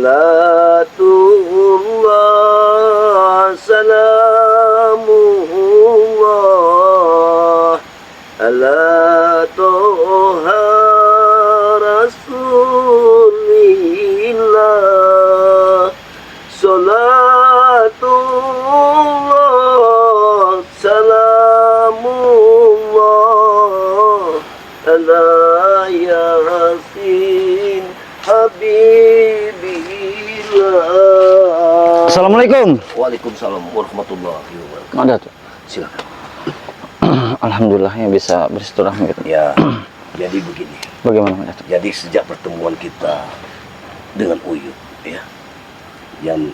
salatullah salamullah ala toha rasulillah salatullah salamullah ala yasin habibillah. Assalamualaikum. Waalaikumsalam warahmatullahi wabarakatuh. Ada tuh. Silakan. Alhamdulillah ya bisa bersilaturahmi gitu. Ya, jadi begini. Bagaimana Mas Datuk? Jadi sejak pertemuan kita dengan Uyut, ya, yang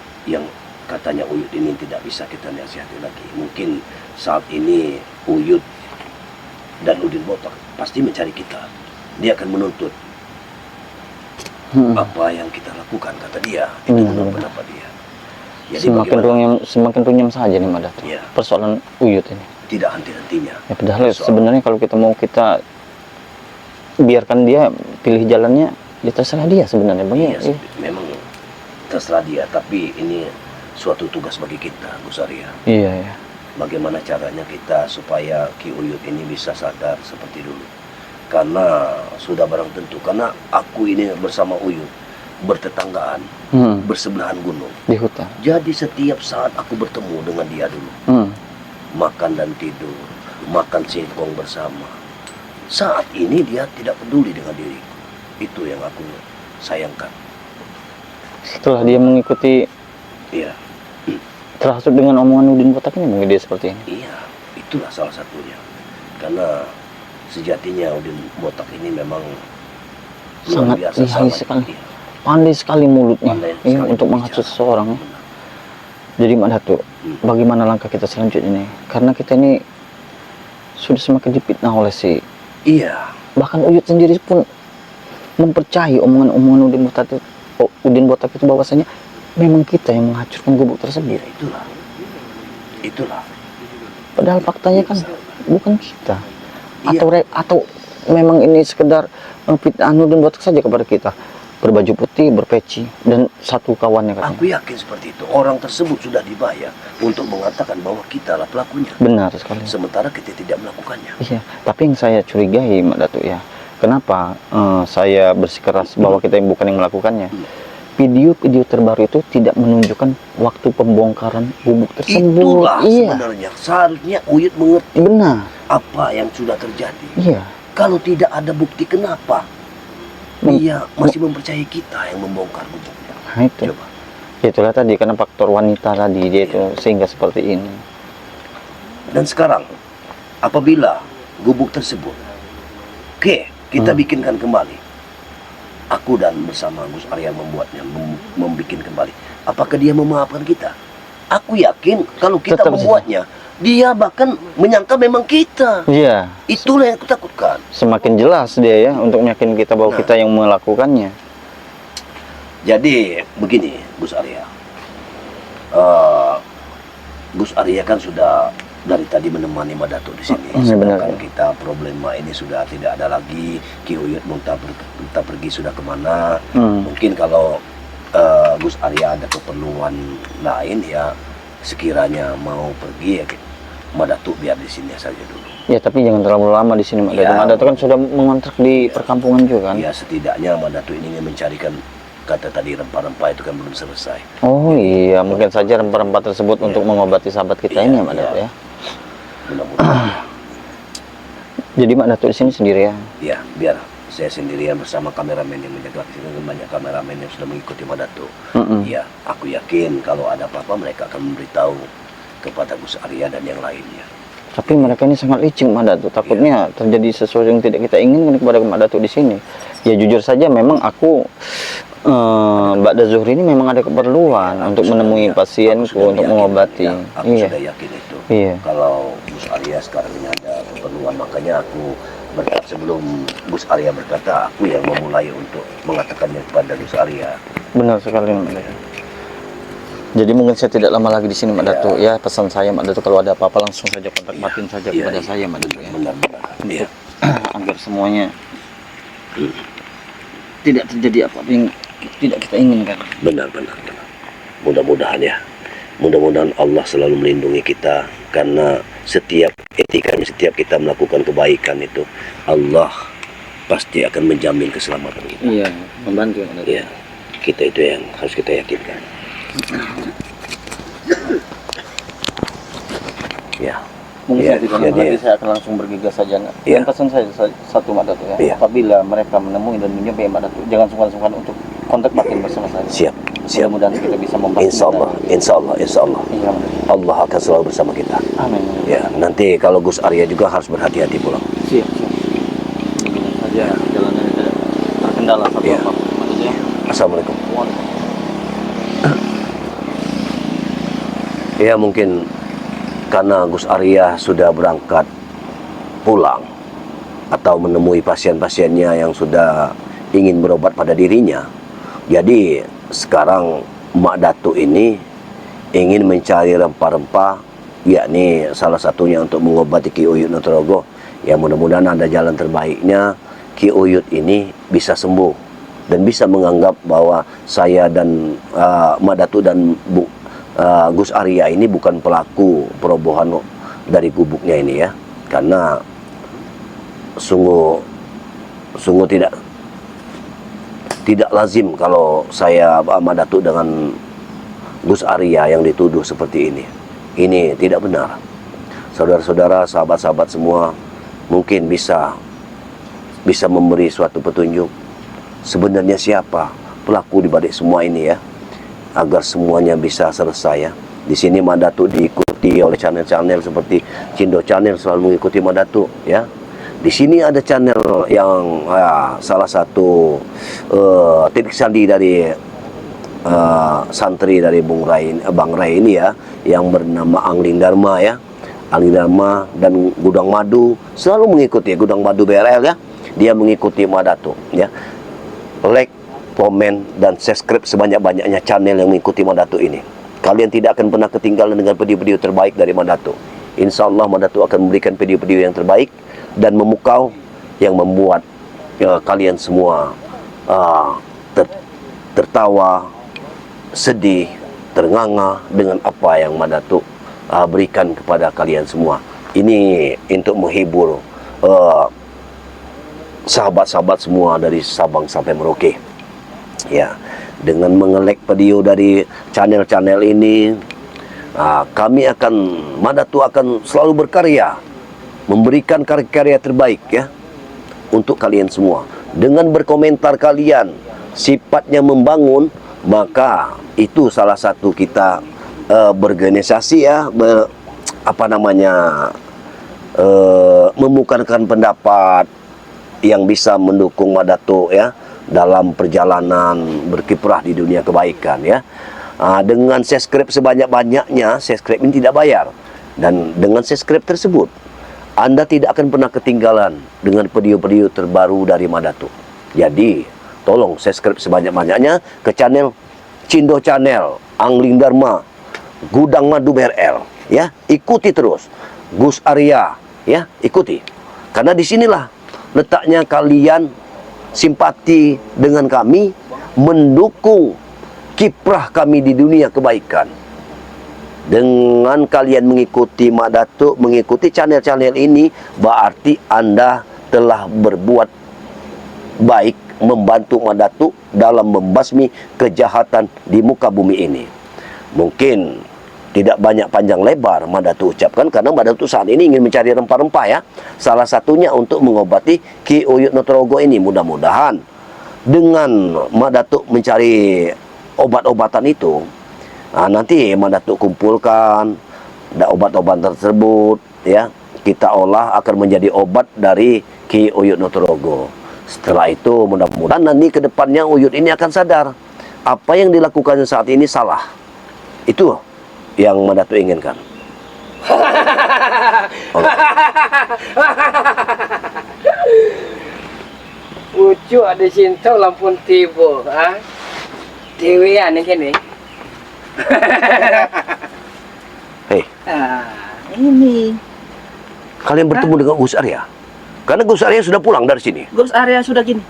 katanya Uyut ini tidak bisa kita nasihati lagi. Mungkin saat ini Uyut dan Udin Botak pasti mencari kita. Dia akan menuntut apa yang kita lakukan, kata dia. Itu menurut pendapat dia. Jadi semakin runyam saja nih Mas Datuk. Ya. Persoalan Uyut ini. Tidak henti-hentinya. Ya padahal sebenarnya kalau kita biarkan dia pilih jalannya, ya terserah dia sebenarnya Bang. Iya, memang terserah dia, tapi ini suatu tugas bagi kita, Gus Arya. Iya, ya. Bagaimana caranya kita supaya Ki Uyut ini bisa sadar seperti dulu. Karena sudah barang tentu, karena aku ini bersama Uyut bertetanggaan, bersebelahan gunung. Di hutan. Jadi setiap saat aku bertemu dengan dia dulu. Makan dan tidur, makan singkong bersama. Saat ini dia tidak peduli dengan diriku. Itu yang aku sayangkan. Setelah dia mengikuti, Iya. terhasut dengan omongan Udin Botak ini, mungkin dia seperti ini. Iya, itulah salah satunya. Karena sejatinya Udin Botak ini memang Sangat luar biasa, lihai sekali. iya. Pandai sekali mulutnya ya, sekali untuk berbicara. menghasut seseorang. Ya. Jadi Mak Datuk, bagaimana langkah kita selanjutnya ini? Karena kita ini sudah semakin dipitnah oleh si. Iya. Bahkan Uyut sendiri pun mempercayai omongan-omongan Udin Botak itu bahwasanya memang kita yang menghancurkan gubuk tersebut. Ya, itulah. Padahal faktanya kan bukan kita. Iya. Atau memang ini sekedar fitnah Udin Botak saja kepada kita. Berbaju putih, berpeci, dan satu kawannya katanya. Aku yakin seperti itu. Orang tersebut sudah dibayar untuk mengatakan bahwa kita lah pelakunya. Benar sekali. Sementara kita tidak melakukannya. Iya, tapi yang saya curigai Mak Datuk ya, kenapa saya bersikeras bahwa kita bukan yang melakukannya? Video-video terbaru itu tidak menunjukkan waktu pembongkaran gubuk tersebut. Itulah Iya. sebenarnya. Seharusnya Uyut mengerti Benar. apa yang sudah terjadi. Iya. Kalau tidak ada bukti, kenapa dia masih mempercayai kita yang membongkar gubuknya? Nah itu. Coba. Itulah tadi karena faktor wanita tadi dia itu sehingga seperti ini. Dan sekarang, apabila gubuk tersebut, kita bikinkan kembali. Aku dan bersama Gus Arya membuatnya, membikin kembali. Apakah dia memaafkan kita? Aku yakin kalau kita Tetap membuatnya, dia bahkan menyangka memang kita. Iya. Itulah yang aku takutkan. Semakin jelas dia ya untuk meyakinkan kita bahwa kita yang melakukannya. Jadi begini, Gus Arya. Gus Arya kan sudah dari tadi menemani Mak Datuk di sini. Sedangkan kita problema ini sudah tidak ada lagi. Ki Uyut entah pergi sudah kemana. Mungkin kalau Gus Arya ada keperluan lain ya, sekiranya mau pergi ya Mak Datuk biar di sini saja dulu. Ya tapi jangan terlalu lama di sini Mak Datuk. Mak Datuk kan sudah mengontrak di perkampungan juga kan. Ya setidaknya Mak Datuk ini ingin mencarikan, kata tadi rempah-rempah itu kan belum selesai. Oh iya, mungkin saja rempah-rempah tersebut untuk mengobati sahabat kita ini ya Mak Datuk ya. Mudah-mudahan. Jadi Mak Datuk di sini sendirian. Ya, biar saya sendirian bersama kameramen yang menjaga di sini. Banyak kameramen yang sudah mengikuti Mak Datuk. Ya, aku yakin kalau ada apa-apa mereka akan memberitahu kepada Gus Arya dan yang lainnya. Tapi mereka ini sangat licik Mak Datuk. Takutnya terjadi sesuatu yang tidak kita inginkan kepada Mak Datuk di sini. Ya jujur saja memang aku Mbak Zuhri ini memang ada keperluan untuk menemui pasienku untuk mengobati. Aku sudah yakin itu. Kalau Gus Arya sekarang ini ada keperluan, makanya aku sebelum Gus Arya berkata, aku yang memulai untuk mengatakannya kepada Gus Arya. Benar sekali Mak Datuk. Jadi mungkin saya tidak lama lagi di sini Mak Datuk ya. Pesan saya Mak Datuk kalau ada apa-apa langsung saja kontak batin saja kepada saya Mak Datuk ya. Benar-benar. Agar semuanya tidak terjadi apa-apa yang tidak kita inginkan. Benar. Mudah-mudahan ya. Mudah-mudahan Allah selalu melindungi kita, karena setiap etikanya, setiap kita melakukan kebaikan itu, Allah pasti akan menjamin keselamatan kita. Iya, membantu. Ya, kita itu yang harus kita yakinkan. Ya. Mungkin Ya, nanti saya akan langsung bergegas saja. Ya. Dan pesan saya satu Mak Datuk ya. Ya. Apabila mereka menemui dan menjumpai Mak Datuk, jangan sungkan-sungkan untuk kontak batin bersama saya. Siap. Mudah-mudahan kita bisa membantu. Insya Allah. Iya, Allah akan selalu bersama kita. amin. Ya, nanti kalau Gus Arya juga harus berhati-hati pulang. Siap. Saja jalannya tidak terkendala satu Ya. apa. Ya. Assalamualaikum. Ya, mungkin karena Gus Arya sudah berangkat pulang atau menemui pasien-pasiennya yang sudah ingin berobat pada dirinya. Jadi sekarang Mak Datuk ini ingin mencari rempah-rempah, yakni salah satunya untuk mengobati Ki Uyut Nutrogo. Ya, mudah-mudahan ada jalan terbaiknya Ki Uyut ini bisa sembuh dan bisa menganggap bahwa saya dan Mak Datuk dan Gus Arya ini bukan pelaku perobohan dari gubuknya ini ya, karena sungguh tidak lazim kalau saya Mak Datuk dengan Gus Arya yang dituduh seperti ini. Ini tidak benar. Saudara-saudara, sahabat-sahabat semua mungkin bisa memberi suatu petunjuk sebenarnya siapa pelaku di balik semua ini ya, agar semuanya bisa selesai ya. Di sini Mak Datuk diikuti oleh channel-channel seperti Cindo Channel selalu mengikuti Mak Datuk ya. Di sini ada channel yang salah satu titik sandi dari santri dari Bang Rai ini ya, yang bernama Angling Dharma ya. Angling Dharma dan Gudang Madu selalu mengikuti Gudang Madu BRL ya. Dia mengikuti Mak Datuk ya. Like, komen, dan subscribe sebanyak-banyaknya channel yang mengikuti Mak Datuk ini. Kalian tidak akan pernah ketinggalan dengan video-video terbaik dari Mak Datuk. Insya Allah Mak Datuk akan memberikan video-video yang terbaik dan memukau yang membuat kalian semua tertawa, sedih, ternganga dengan apa yang Mak Datuk berikan kepada kalian semua. Ini untuk menghibur sahabat-sahabat semua dari Sabang sampai Merauke. Ya, dengan mengelek video dari channel-channel ini, Mak Datuk akan selalu berkarya, memberikan karya-karya terbaik ya untuk kalian semua. Dengan berkomentar kalian sifatnya membangun, maka itu salah satu kita berorganisasi ya, memukarkan pendapat yang bisa mendukung Mak Datuk ya dalam perjalanan berkiprah di dunia kebaikan ya. Dengan subscribe sebanyak-banyaknya, subscribe ini tidak bayar, dan dengan subscribe tersebut Anda tidak akan pernah ketinggalan dengan video-video terbaru dari Mak Datuk. Jadi tolong subscribe sebanyak-banyaknya ke channel Cindo Channel, Angling Dharma, Gudang Madu BRL ya. Ikuti terus Gus Arya ya, ikuti, karena disinilah letaknya kalian simpati dengan kami, mendukung kiprah kami di dunia kebaikan. Dengan kalian mengikuti Mak Datuk, mengikuti channel-channel ini, berarti Anda telah berbuat baik, membantu Mak Datuk dalam membasmi kejahatan di muka bumi ini. Mungkin tidak banyak panjang lebar Mak Datuk ucapkan, karena Mak Datuk saat ini ingin mencari rempah-rempah ya. Salah satunya untuk mengobati Ki Uyut Nutrogo ini. Mudah-mudahan dengan Mak Datuk mencari obat-obatan itu, nanti Mak Datuk kumpulkan obat-obatan tersebut ya, kita olah akan menjadi obat dari Ki Uyut Nutrogo. Setelah itu mudah-mudahan nanti ke depannya Uyut ini akan sadar apa yang dilakukannya saat ini salah. Itu yang Mak Datuk inginkan. Lucu ada cinta lampun tiba, dewean yang kene. Hei, Ini kalian bertemu dengan Gus Arya? Karena Gus Arya sudah pulang dari sini. Gus Arya sudah gini.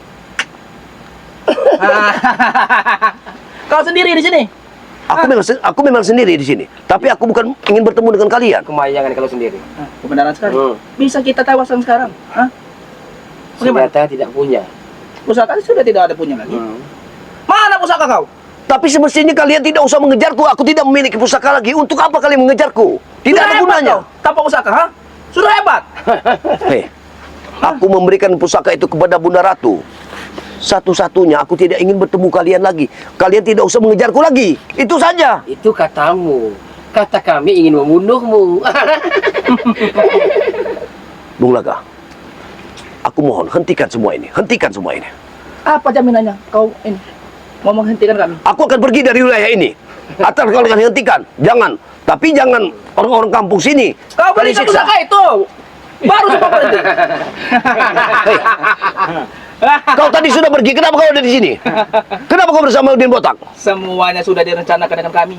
Kau sendiri di sini. Aku memang sendiri di sini. Tapi aku bukan ingin bertemu dengan kalian. Kemayangan kalau sendiri. Kebenaran sekali. Bisa kita tawaskan sekarang. Bagaimana? Senjata tidak punya. Pusaka sudah tidak ada punya lagi. Mana pusaka kau? Tapi semestinya kalian tidak usah mengejarku. Aku tidak memiliki pusaka lagi. Untuk apa kalian mengejarku? Tidak Sudah ada hebat gunanya. kau, tanpa pusaka, Sudah hebat. Hei, aku memberikan pusaka itu kepada Bunda Ratu. Satu-satunya aku tidak ingin bertemu kalian lagi. Kalian tidak usah mengejarku lagi. Itu saja. Itu katamu. Kata kami ingin membunuhmu. Bung Laga, aku mohon hentikan semua ini. Hentikan semua ini. Apa jaminannya kau ini mau menghentikan kami? Aku akan pergi dari wilayah ini. Atau kalian hentikan. Jangan. Tapi jangan orang-orang kampung sini. Kau berikan siksa. pusaka itu. Baru cepat berhenti. Hei, kau tadi sudah pergi. Kenapa kau ada di sini? Kenapa kau bersama Udin Botak? Semuanya sudah direncanakan dengan kami.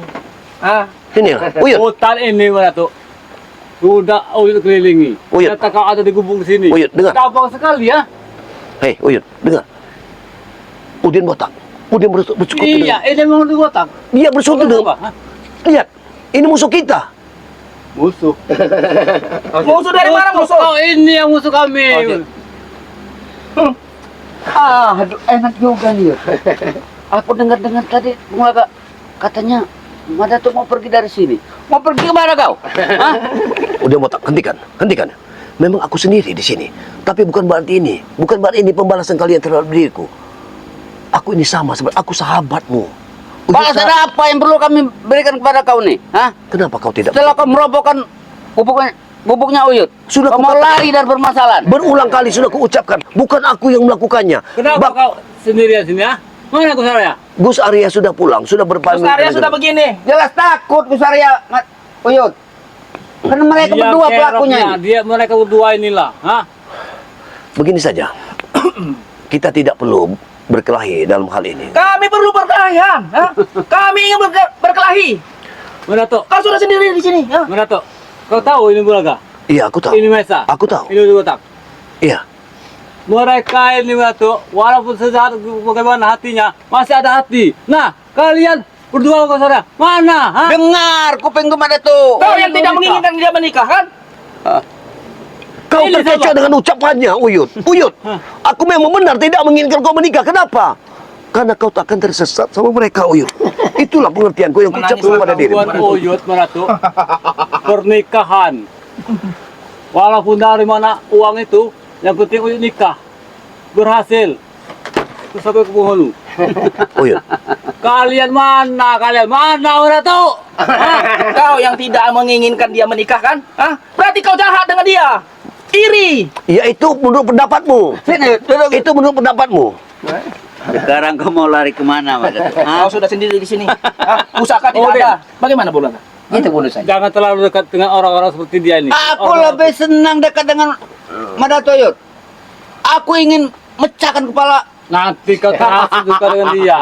Inilah, Uyut. Hutan ini mana tuh? Sudah Uyut kelilingi. Uyut. Kata kau ada di gubuk sini. Uyut, dengar. Gampang sekali ya. Hei, Uyut, dengar. Udin Botak. Udin bersekutu Iya, ini memang di kotak. Dia bersekutu dengan... Apa? Hah? Lihat, ini musuh kita. Musuh. Musuh dari mana musuh? Oh, ini yang musuh kami. Aduh, enak juga nih. Aku dengar-dengar tadi Bung Laga katanya Mada tuh mau pergi dari sini. Mau pergi kemana kau? Hah? Udah Botak, hentikan, hentikan. Memang aku sendiri di sini, tapi bukan berarti ini pembalasan kalian terhadap diriku. Aku ini sama seperti aku sahabatmu. Balasan apa yang perlu kami berikan kepada kau nih? Hah? Kenapa kau tidak? Setelah kau merobohkan gubuknya Uyut, Sudah kau mau lari dari permasalahan. Berulang kali sudah kuucapkan, bukan aku yang melakukannya. Kenapa kau sendirian sini ya? Mana Gus Arya? Gus Arya sudah pulang, sudah berpamit. Gus Arya sudah begini. Jelas takut Gus Arya, Uyut. Karena mereka berdua pelakunya ini. Mereka berdua inilah. Hah? Begini saja, kita tidak perlu berkelahi dalam hal ini. Kami perlu perkelahian. Kami ingin berkelahi. Mana tuh? Kau sudah sendiri di sini. Mana tuh? Kau tahu ini Bulaga? Iya, aku tahu. Ini Mesa. Aku tahu. Ini di kotak. Iya. Mereka ini tuh, walaupun sejahat bagaimana hatinya, masih ada hati. Nah, kalian berdua Gus Arya, mana? Hah? Dengar kuping kemana tuh? Kau yang tidak menginginkan dia menikah kan? Kau Ini terkecoh sama. dengan ucapannya, Uyut. Uyut, aku memang benar tidak menginginkan kau menikah. Kenapa? Karena kau tak akan tersesat sama mereka, Uyut. Itulah pengertianku yang kuucapkan kepada dirimu. Buat Uyut Meratu, pernikahan. Walaupun dari mana uang itu, yang penting Uyut nikah. Berhasil. Terus sampai ke penghulu. Uyut, Kalian mana Meratu? Kau yang tidak menginginkan dia menikah kan? Berarti kau jahat dengan dia. Iri. ya itu menurut pendapatmu. Sini, duduk. Itu menurut pendapatmu. Sekarang kau mau lari kemana, Mada? Kau sudah sendiri di sini. Pusaka tidak ada. Bagaimana Bung Laga? Itu bunuh saja. Jangan terlalu dekat dengan orang-orang seperti dia ini. Aku Orang- lebih senang dekat dengan Mada Toyot. Aku ingin mecahkan kepala. Nanti kau terhasil juga dengan dia.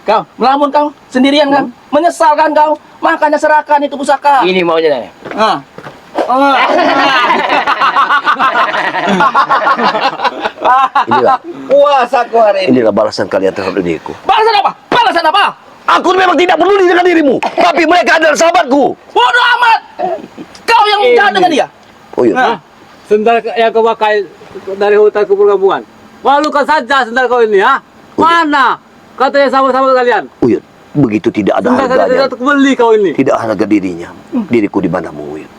Kau melamun kau sendirian kan? Menyesal kan kau? Makanya serahkan itu pusaka. Ini maunya nih. Inilah, Puasaku hari ini. inilah balasan kalian terhadap diriku. Balasan apa? Balasan apa? Aku memang tidak peduli dengan dirimu, tapi mereka adalah sahabatku. Bodoh amat. Kau yang jahat dengan dia. Uyut, Hah? Sendal yang kau pakai dari hutan ke perkampungan. Malukan saja sendal kau ini, ha? Mana? Katanya sama-sama kalian. Uyut, begitu tidak ada Sendal saja harganya. tidak beli kau ini. Tidak harga dirinya. Diriku di manamu, Uyut.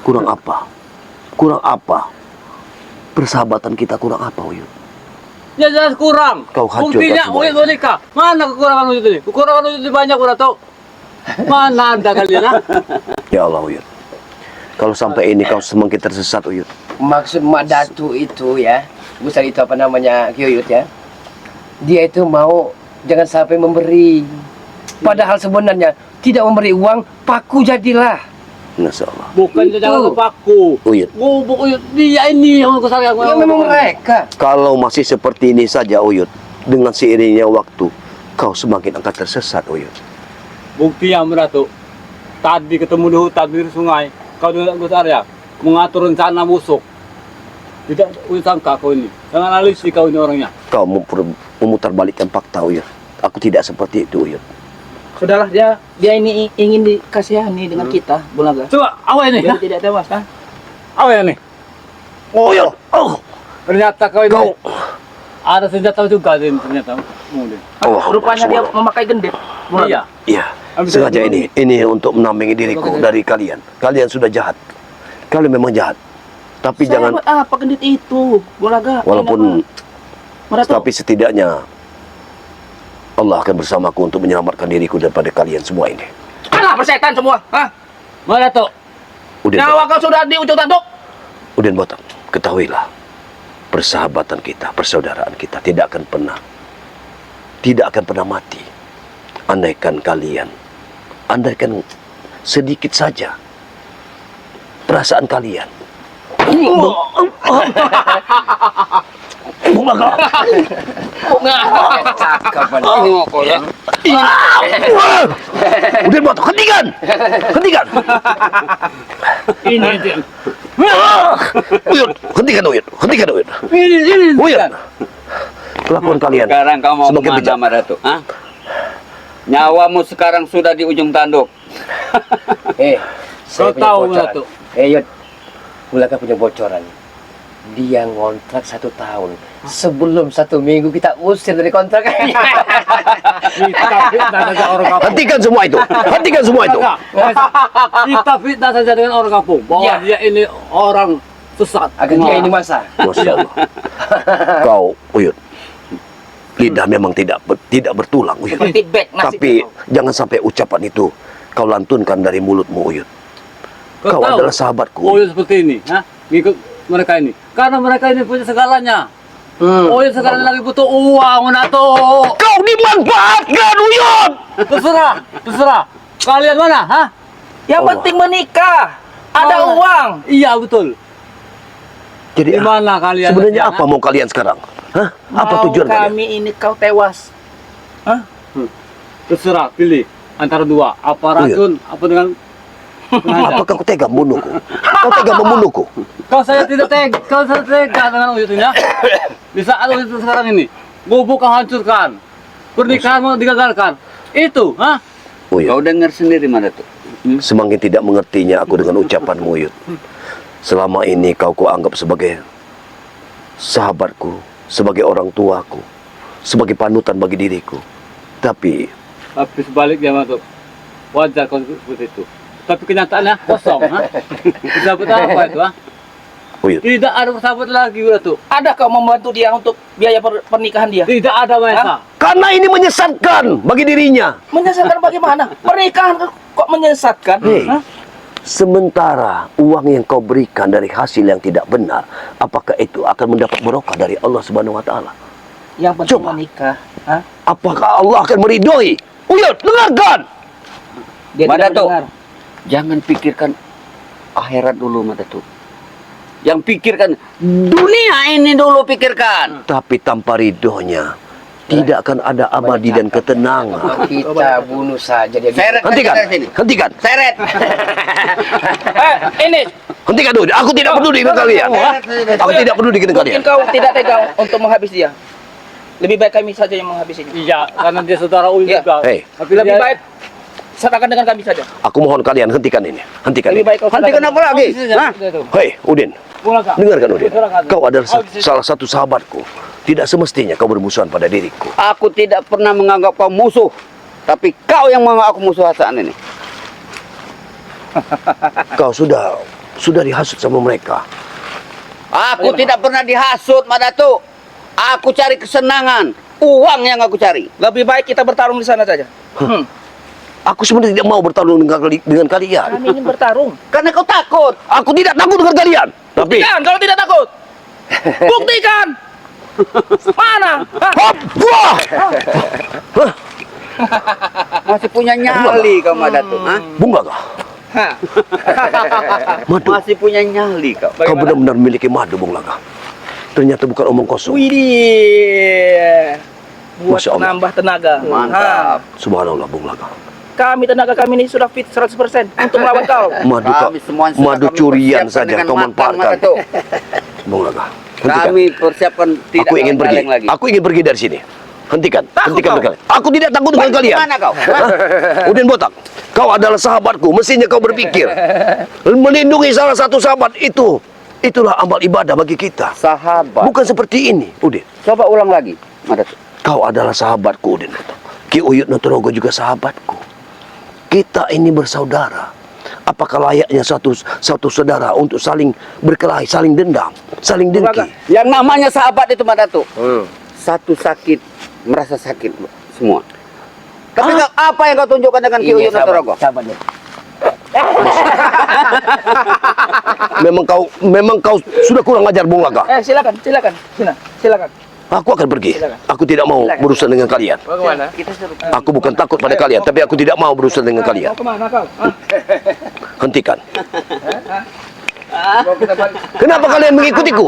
Kurang apa? Kurang apa? Persahabatan kita kurang apa, Uyut? Ya jelas kurang. Kau hancurkan Buktinya semua Uyut menikah. Mana kekurangan Uyut ini? Kekurangan Uyut ini banyak udah tahu. Mana ada kalian, ha? Ya Allah, Uyut. Kalau sampai ini kau semakin tersesat, Uyut. Maksud Mak Datu itu ya, Besar itu apa namanya, Kiyuyut ya. Dia itu mau jangan sampai memberi. Padahal sebenarnya tidak memberi uang, paku jadilah. Masya Allah. Bukan Itu. jangan kepaku. Uyut, Gubuk Uyut dia ini yang kesal yang Ya memang mereka. kalau masih seperti ini saja, Uyut, dengan seiringnya waktu, kau semakin akan tersesat, Uyut. Bukti yang beratu. Tadi ketemu di hutan di sungai. Kau dengan Gus Arya mengatur rencana busuk. Tidak sangka kau ini. Jangan analis kau ini orangnya. Kau memutarbalikkan fakta, Uyut. Aku tidak seperti itu, Uyut. Sudahlah, dia ini ingin dikasihani dengan kita, Bulaga. Coba, apa ini? Dia tidak tewas, kan? Apa ini? Uyut. Oh. Ternyata kau ini Kau. ada senjata juga ini ternyata. Kemudian. Oh, Rupanya dia subhanallah. memakai gendit. Bulaga. Iya. Iya. Sengaja ini untuk menambangi diriku dari kalian. Kalian sudah jahat. Kalian memang jahat. Tapi Saya jangan, buat apa gendit itu, Bulaga? walaupun, Madato. tapi setidaknya Allah akan bersamaku untuk menyelamatkan diriku daripada kalian semua ini. Alah, persetan semua. Hah? Mana tuh? Udin, Nyawa kau sudah di ujung tanduk. Udin Botak, ketahuilah, persahabatan kita, persaudaraan kita tidak akan pernah mati. Andaikan sedikit saja perasaan kalian. Bunga Cakep man. Udin Botak, hentikan! Hentikan! Ini itu. Uyut, hentikan Uyut, hentikan Uyut. Ini. Uyut, kelakuan kalian Sekarang kamu mau semakin kemana, bejat. Madato? Hah? Nyawamu sekarang sudah di ujung tanduk. Saya Kau punya tahu, bocoran. Madato? Yud, Bulaga punya bocoran. Dia ngontrak 1 tahun. Sebelum 1 minggu kita usir dari kontrakannya. Kita fitnah saja orang kampung. Hentikan semua itu, hentikan semua itu. Kita fitnah saja dengan orang kampung bahwa Iya. dia ini orang sesat. Agar dia ini masa. Masya Allah. Kau, Uyut, lidah memang tidak bertulang, Uyut. Seperti bek nasi. Tapi jangan sampai ucapan itu kau lantunkan dari mulutmu, Uyut. Kau tahu? adalah sahabatku. Oh, seperti ini, ha? Ngikut mereka ini. Karena mereka ini punya segalanya. Oh, sekarang lagi butuh uang, Madato. Kau dimanfaatkan, Uyut. Terserah. Kalian mana, ha? Yang Allah. penting menikah. Ada Mana? uang. Iya, betul. Jadi Di mana kalian? sebenarnya sekarang, apa mau kalian sekarang? Hah? Apa Mau tujuan kalian? kami ini kau tewas. Hah? Terserah, pilih antara dua. Apa Iya. racun, apa dengan sengaja. Apakah kau tega membunuhku? Kau tega membunuhku? Saya tidak tega dengan Uyut ini, ya. Di saat Uyut sekarang ini, gubuk kau hancurkan, pernikahan mau digagalkan. Itu, ha? Uyut, Kau dengar sendiri, Madato. semakin tidak mengertinya aku dengan ucapanmu, Uyut. Selama ini kau kuanggap sebagai sahabatku, sebagai orang tuaku, sebagai panutan bagi diriku. Tapi Tapi sebaliknya, Madato. Wajar kau seperti itu. Tapi kenyataannya kosong, ha? Disebut apa itu, ha? Uyut, Tidak ada persahabat lagi, Madato. Ada kau membantu dia untuk biaya pernikahan dia? Tidak ada, Maesa. karena ini menyesatkan bagi dirinya. Menyesatkan bagaimana? Pernikahan kok menyesatkan? Hei, Hah? sementara uang yang kau berikan dari hasil yang tidak benar, apakah itu akan mendapat berkah dari Allah Subhanahu wa taala? Yang penting Coba. menikah. Hah? Apakah Allah akan meridhoi? Uyut, dengarkan. Dia tidak Madato. mendengar. Jangan pikirkan akhirat dulu, Madato. Yang pikirkan dunia ini dulu pikirkan. Tapi tanpa ridhonya tidak akan ada abadi dan ketenangan. Kita bunuh saja dia. Seret Hentikan, dari sini. hentikan, Seret. Ini hentikan dulu. Aku tidak peduli dengan kalian. Aku tidak peduli dengan kalian. mungkin kau tidak tega untuk menghabis dia. Lebih baik kami saja yang menghabisinya. Iya, karena dia saudara Uyut Iya. juga. Hei, Tapi Lebih dia- baik serahkan dengan kami saja. aku mohon kalian hentikan ini. Hentikan Lebih ini. baik kau Hentikan serahkan. apa lagi? Hah? Hei, Udin. Pulang, Kak. Dengarkan Udin. Silakan. Kau adalah Oh, bisa. salah satu sahabatku. Tidak semestinya kau bermusuhan pada diriku. Aku tidak pernah menganggap kau musuh. Tapi kau yang menganggap aku musuh saat ini. Kau sudah dihasut sama mereka. Aku tidak pernah dihasut, Madato. Aku cari kesenangan. Uang yang aku cari. Lebih baik kita bertarung di sana saja. Aku sebenarnya tidak mau bertarung dengan kalian. Kami ingin bertarung. Karena kau takut. Aku tidak takut dengan kalian. Tapi Buktikan kalau tidak takut. Buktikan. Mana? Hah? Hop, wah! Masih punya nyali kau, Madato. Hah? Bunga kah? Hah. Madu. Masih punya nyali kau. Kau benar-benar memiliki madu, Bung Laga. Ternyata bukan omong kosong. Widih. Buat Masya Allah. menambah tenaga. Mantap. Subhanallah, Bung Laga. Kami tenaga kami ini sudah fit 100% untuk melawan kau. Madu Kami semua sudah madu kami curian persiapkan saja dengan kau matang, manfaatkan. Madato. Bung Laga. Hentikan. Kami persiapkan tidak Aku ingin pergi. kaleng lagi. Aku ingin pergi dari sini. Hentikan. Takut Hentikan kau? berkali. Aku tidak takut dengan kalian. Mana kau? Udin Botak, kau adalah sahabatku. Mestinya kau berpikir melindungi salah satu sahabat itu. Itulah amal ibadah bagi kita. Sahabat. Bukan seperti ini, Udin. Coba ulang lagi, Madatuk. Kau adalah sahabatku, Udin Botak. Ki Uyut Notorogo juga sahabatku. Kita ini bersaudara. Apakah layaknya satu saudara untuk saling berkelahi, saling dendam, saling dengki? Yang namanya sahabat itu Madatuk. Satu sakit, merasa sakit semua. Tapi apa yang kau tunjukkan dengan Ki Uyut Notorogo? Sahabat dia. Memang kau sudah kurang ajar, Bung Laga. Silakan. Silakan. Aku akan pergi. Aku tidak mau berurusan dengan kalian. Mau kemana? Aku bukan takut pada kalian, tapi aku tidak mau berurusan dengan kalian. Mau kemana kau? Hentikan. Mau ke tempat, Kenapa kalian mengikutiku?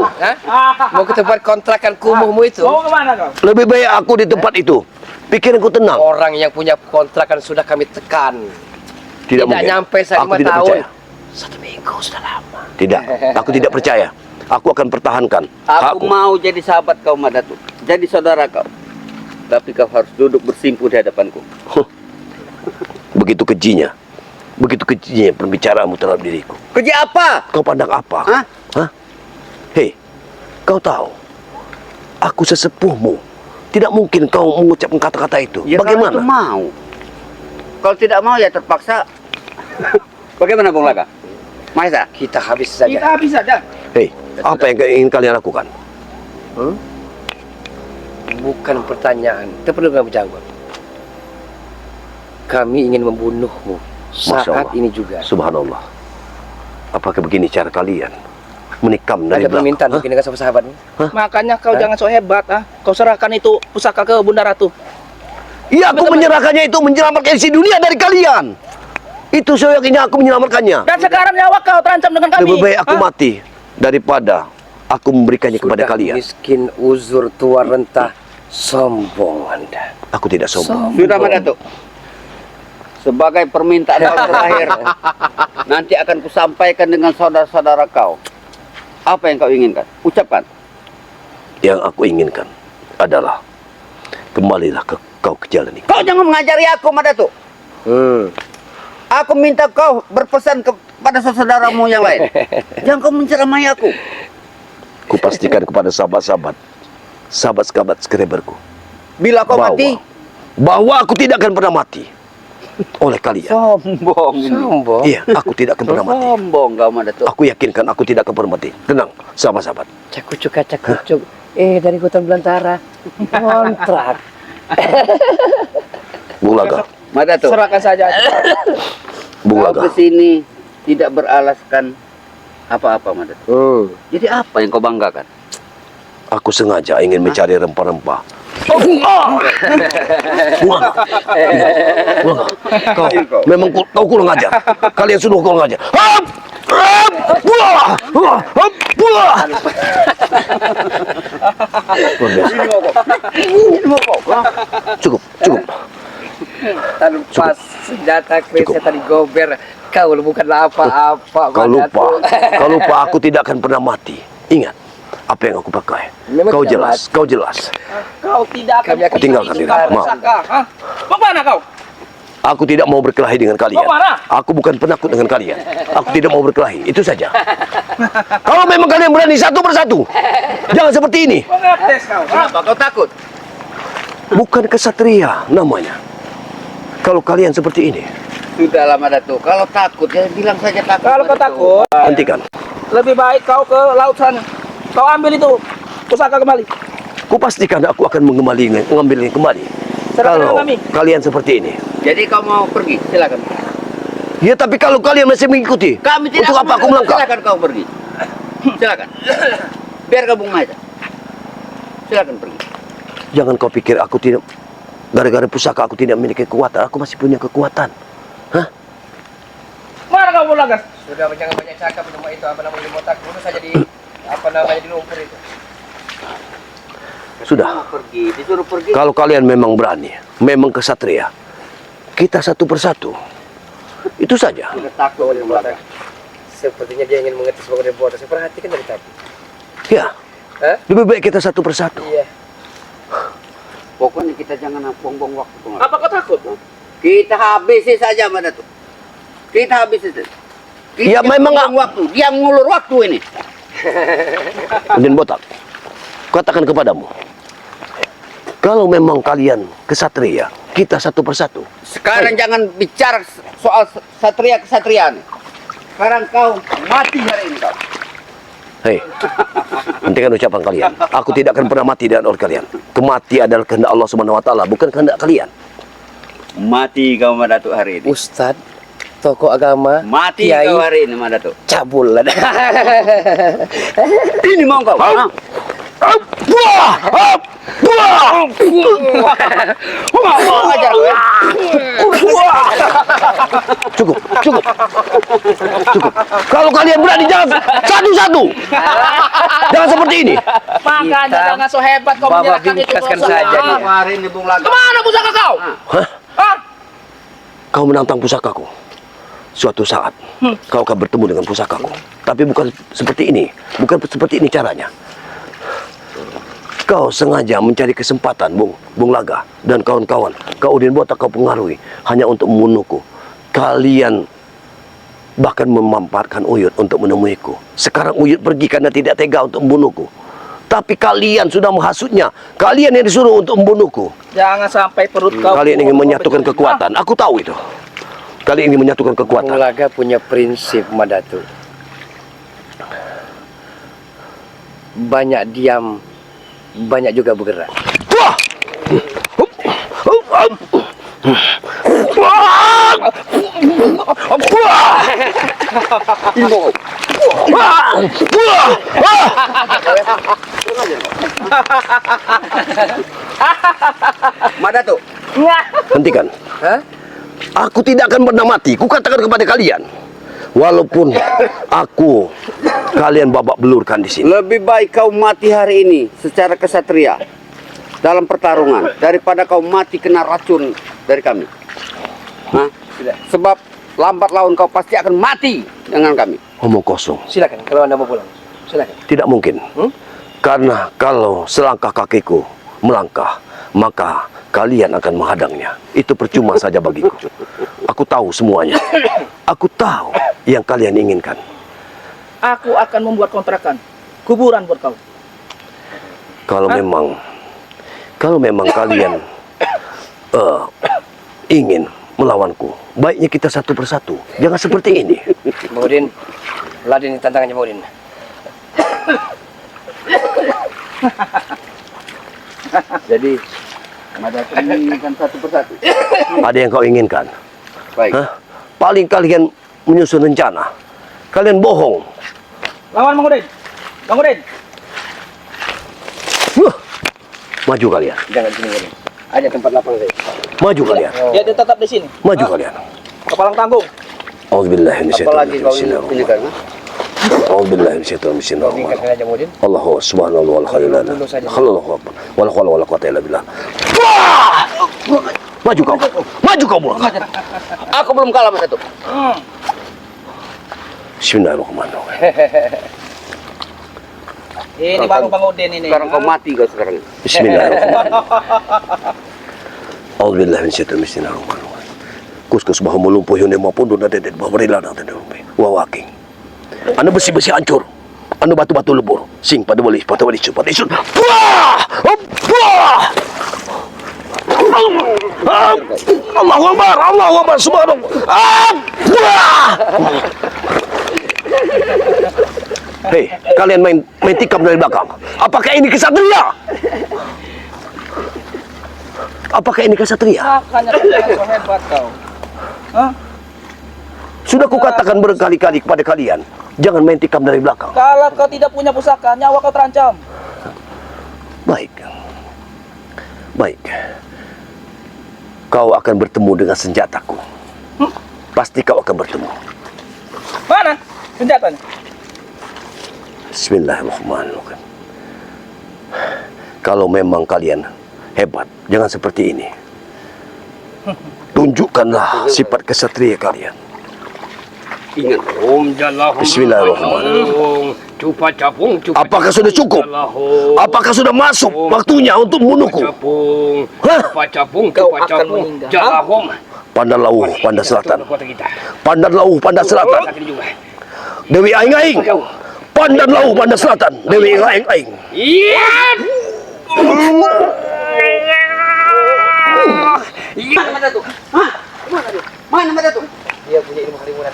mau ke tempat kontrakan kumuhmu itu. Mau kemana kau? Lebih baik aku di tempat itu. Pikiranku tenang. Orang yang punya kontrakan sudah kami tekan. Tidak mungkin. nyampe Aku 5 tidak tahun. percaya. 1 minggu sudah lama. Tidak. Aku tidak percaya. Aku akan pertahankan Aku hakku. mau jadi sahabat kau Madatuk. Jadi saudara kau. Tapi kau harus duduk bersimpu di hadapanku. Begitu kejinya. Begitu kejinya pembicaraanmu terhadap diriku. Kerja apa? Kau pandang apa? Hah? Hah? Hei, kau tahu, aku sesepuhmu. Tidak mungkin kau mengucapkan kata-kata itu. Ya, kalau itu Bagaimana? mau. Kalau tidak mau ya terpaksa. Bagaimana Bung Laga? Mahesa? Kita habis saja. Kita habis saja. Hei, apa yang ingin kalian lakukan? Bukan pertanyaan. Itu perlu kamu jawab. Kami ingin membunuhmu Masya saat Allah. ini juga. Subhanallah. Apakah begini cara kalian menikam dari Ada permintaan Hah? mungkin dengan sama sahabatmu. Makanya kau jangan so hebat. Kau serahkan itu pusaka ke Bunda Ratu. Iya, aku menyerahkannya itu menyelamatkan isi dunia dari kalian. Itu seyoginya aku menyelamatkannya. Dan sekarang nyawa kau terancam dengan kami. Lebih baik aku mati daripada aku memberikannya kepada Sudah kalian. miskin, uzur, tua, rentah, sombong Anda. Aku tidak sombong. Sudah Madatuk. Sebagai permintaan kau terakhir, nanti akan kusampaikan dengan saudara-saudara kau. Apa yang kau inginkan? Ucapkan. Yang aku inginkan adalah kembalilah kau ke jalan ini. Kau jangan mengajari aku, Madatuk. Aku minta kau berpesan kepada saudaramu yang lain. Jangan kau menceramai aku. Kupastikan kepada sahabat-sahabat skreberku Bila kau mati, bahwa aku tidak akan pernah mati oleh kalian. sombong ini. Sombong. Iya, aku tidak akan pernah mati. Sombong kau, Madatuk. Aku yakinkan aku tidak akan pernah mati. Tenang, sahabat-sahabat. Cakucuk cakucuk. Dari hutan belantara. Kontrak. Bung Laga, Madatuk. Serahkan saja. Bung Kau Laga. kesini tidak beralaskan apa-apa, Madatuk. Jadi apa yang kau banggakan? Aku sengaja ingin mencari rempah-rempah. Bung Laga. Bung Laga. Kau kurang ajar. Kalian sudah kurang ajar. Hap! Hap! Buah! Buah! Hap! Buah! Luar biasa. Cukup, cukup. Tanpa senjata keris tadi gober. Kau bukanlah apa-apa. Kau lupa. Madatuk. Kau lupa aku tidak akan pernah mati. Ingat apa yang aku pakai. Memang Kau tidak jelas, kau jelas. Kau tidak akan Kami akan tinggalkan diri. Maaf. pusaka. Mau mana kau? Aku tidak mau berkelahi dengan kalian. Mau mana? Aku bukan penakut dengan kalian. Aku tidak mau berkelahi. Itu saja. Kalau memang kalian berani satu persatu, jangan seperti ini. Mau ngetes kau? Kenapa kau takut? Bukan kesatria namanya. Kalau kalian seperti ini, Sudahlah, Madatuk. Kalau takut, ya bilang saja takut. Kalau kau Madatuk. takut, hentikan. lebih baik kau ke laut sana. Kau ambil itu pusaka kembali. Kupastikan aku akan mengambilnya kembali. Serahkan Kalau kami. kalian seperti ini. Jadi kau mau pergi, silakan. Ya, tapi kalau kalian masih mengikuti, Kami tidak untuk apa aku melangkah? Silakan kau pergi. Silakan. Biar gabung aja. Silakan pergi. Jangan kau pikir aku tidak, gara-gara pusaka aku tidak memiliki kekuatan. Aku masih punya kekuatan. Hah? Mana kau mau lagas? Sudah jangan banyak cakap rumah itu apa namanya di botak. Dulu saja di apa namanya di lumpur itu. Sudah. Mau pergi, disuruh pergi. Kalau kalian memang berani, memang kesatria, kita satu persatu. Itu saja. Sudah takut di belakang. Sepertinya dia ingin mengetes bangunan botak. Saya perhatikan dari tadi. Ya. Lebih baik kita satu persatu. Iya. Pokoknya kita jangan buang-buang waktu. Tuan. Apa kau takut? Kita habisi saja Mbak Datuk. Kita habisi saja. Kita Ya, memang buang waktu. Dia mengulur waktu ini. Udin Botak, katakan kepadamu, kalau memang kalian kesatria, kita satu persatu. Sekarang jangan bicara soal kesatria-kesatriaan. Sekarang kau mati hari ini kau. Hei, hentikan ucapan kalian. Aku tidak akan pernah mati dengan oleh kalian. Kematian adalah kehendak Allah Subhanahu wa taala, bukan kehendak kalian. Mati kau Mbak Datuk hari ini. Ustad, tokoh agama, Mati kiai, kau hari ini Mbak Datuk. cabul lah. Ini mau kau. Ha? Mau ajar kau ya? Cukup, cukup, cukup. Kalau kalian berani jangan satu-satu. Jangan seperti ini. Makanya Kita jangan so hebat kau bawa menyerahkan itu bingkaskan pusaka. saja dia. Hari ini Bung Laga. Kemana pusaka kau? Hah? Hah? Kau menantang pusakaku. Suatu saat kau akan bertemu dengan pusakaku. Tapi bukan seperti ini. Bukan seperti ini caranya. Kau sengaja mencari kesempatan, Bung Laga dan kawan-kawan. Kau Udin Botak kau pengaruhi hanya untuk membunuhku. Kalian bahkan memamparkan Uyut untuk menemuiku. Sekarang Uyut pergi karena tidak tega untuk membunuhku. Tapi kalian sudah menghasutnya. Kalian yang disuruh untuk membunuhku. Jangan sampai perut kau. Kalian ingin menyatukan kekuatan. Aku tahu itu. Kalian ingin menyatukan Bung kekuatan. Laga punya prinsip, Madatu. Banyak diam, banyak juga bergerak. Wah! Mbak Datuk. Hentikan. Hah? Aku tidak akan pernah mati. Kukatakan kepada kalian. Walaupun kalian babak belurkan di sini. Lebih baik kau mati hari ini secara kesatria dalam pertarungan daripada kau mati kena racun dari kami. Hah? Sebab lambat laun kau pasti akan mati dengan kami. Omong kosong. Silakan kalau Anda mau pulang. Silakan. Tidak mungkin. Karena kalau selangkah kakiku melangkah, maka kalian akan menghadangnya. Itu percuma saja bagiku. Aku tahu semuanya. Aku tahu yang kalian inginkan. Aku akan membuat kontrakan kuburan buat kau. Kalau memang kalian ingin melawanku, baiknya kita satu persatu. Jangan seperti ini. Bang Udin, ladeni tantangannya Bang Udin. Jadi Mbak Datuk menginginkan satu persatu. Ada yang kau inginkan? Baik. Hah? Paling kalian menyusun rencana. Kalian bohong. Lawan Bang Udin. Bang Udin. Maju kalian. Jangan sini Bang Udin. Ada tempat lapang saya. Maju kalian. Dia tetap di sini. Maju kalian. Kepalang tanggung. Auzubillahi Apalagi kau ini minasyaitonir kan? Auzubillahi minasyaitonir rajim. Bingkaskan aja Bang Udin. Allahu subhanahu wa ta'ala. Tunduk saja. Allahu akbar. Wala haula wala quwwata illa billah. Maju kau. Maju kau buang. Aku belum kalah Mbak Datuk. Bismillahirrahmanirrahim. Ini baru Bang Udin ini. Sekarang kau mati kau sekarang. Bismillahirrahmanirrahim. Auzubillahi minasyaitonir. Kus bahu melumpuh yang maupun dona dedet bahu beriladang tanda lumpuh. Wawaking. Anu besi-besi hancur. Anu batu-batu lebur. Sing pada wali isu. Wah! Wah! Allahu Akbar, subhanallah. Hei, kalian main tikam dari belakang. Apakah ini kesatria? Apakah ini kesatria? Makanya kau jangan so hebat kau. Hah? Sudah kukatakan berkali-kali kepada kalian, jangan main tikam dari belakang. Kalau kau tidak punya pusaka, nyawa kau terancam. Baik. Baik. Kau akan bertemu dengan senjataku. Pasti kau akan bertemu. Mana senjatanya? Bismillahirrahmanirrahim. Kalau memang kalian hebat, jangan seperti ini. Tunjukkanlah sifat kesatria kalian. Ingat. Bismillahirrahmanirrahim. Cupa capung, cupa Apakah sudah cukup? Lahu. Apakah sudah masuk waktunya untuk membunuhku? Capung, Hah? cupa capung, Kau cupa akan capung. meninggal. Jalahum. Pandan Lauh, Pandan Selatan. Kota kita. Pandan Lauh, Pandan Selatan. Kota ini juga. Dewi Aing Aing. Kau. Pandan Lauh, Pandan Selatan. Dewi Aing Aing. Iya. Mana Datuk? Hah? Mana Datuk? Dia punya ilmu harimau.